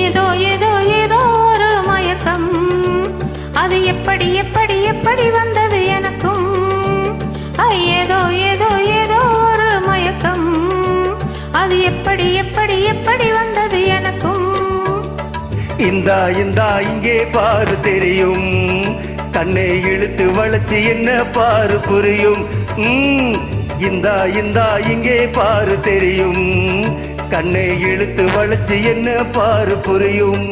ஏதோ ஏதோ ஏதோ ஒரு மயக்கம், அது எப்படி எப்படி எப்படி வந்தது எனக்கும். ஏதோ ஏதோ ஏதோ ஒரு மயக்கம், அது எப்படி எப்படி எப்படி வந்தது எனக்கும். இந்தா இந்தா இங்கே பாரு தெரியும், கண்ணை இழுத்து வளைச்சு என்ன பாரு புரியும். இந்தா இந்தா இங்கே பாரு தெரியும், கண்ணை இழுத்து வளைச்சு என்ன பாரு புரியும்.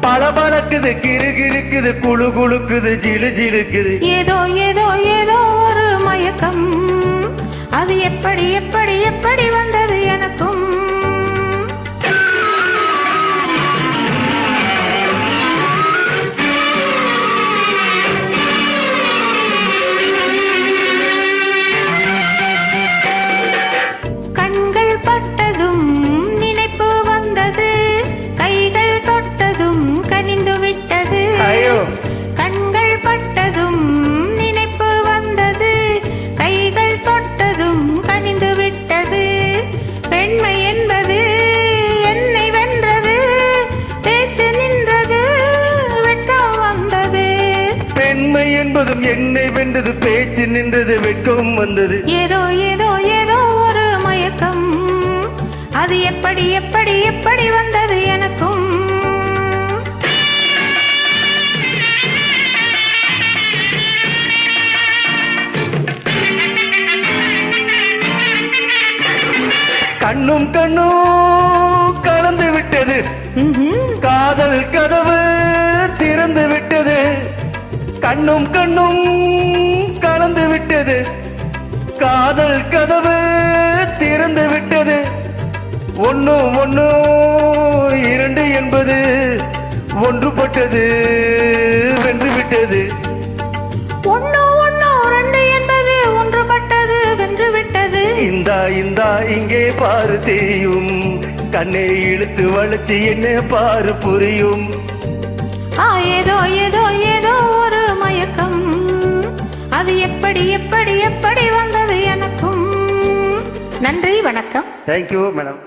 பளபளக்குது கிறுகிறுக்குது குளு குளுக்குது ஜிலு ஜிலுக்குது. ஏதோ ஏதோ ஏதோ ஒரு மயக்கம், அது எப்படி எப்படி எப்படி வந்தது எனக்கும். கண்கள் பட்டதும் நினைப்பு வந்தது, கைகள் தொட்டதும் கனிந்து விட்டது. கண்கள் பட்டதும் நினைப்பு வந்தது, கைகள் தொட்டதும் கனிந்து விட்டது. பெண்மை என்பது என்னை வென்றது, பேச்சு நின்றது, வெட்கம் வந்தது. பெண்மை என்பதும் என்னை வென்றது, பேச்சு நின்றது, வெட்கம் வந்தது. ஏதோ ஏதோ ஏதோ ஒரு மயக்கம், அது எப்படி எப்படி எப்படி வந்தது எனக்கும். கண்ணும் கண்ணும் கலந்து விட்டது, காதல் கதவு திறந்து விட்டது. கண்ணும் கண்ணும் கலந்து விட்டது, காதல் கதவு திறந்து விட்டது. ஒன்னு ஒன்னு இரண்டு என்பது ஒன்றுபட்டது, வென்று விட்டது. ஒன்னு ஒன்னு ரெண்டு என்பது ஒன்றுபட்டது, வென்று விட்டது. இந்தா இந்தா இங்கே பாரு தெரியும், கண்ணை இழுத்து வளைச்சு என்ன பாரு புரியும். ஏதோ ஏதோ ஏதோ ஒரு மயக்கம், அது எப்படி எப்படி எப்படி வந்தது எனக்கும். நன்றி, வணக்கம். Thank you madam.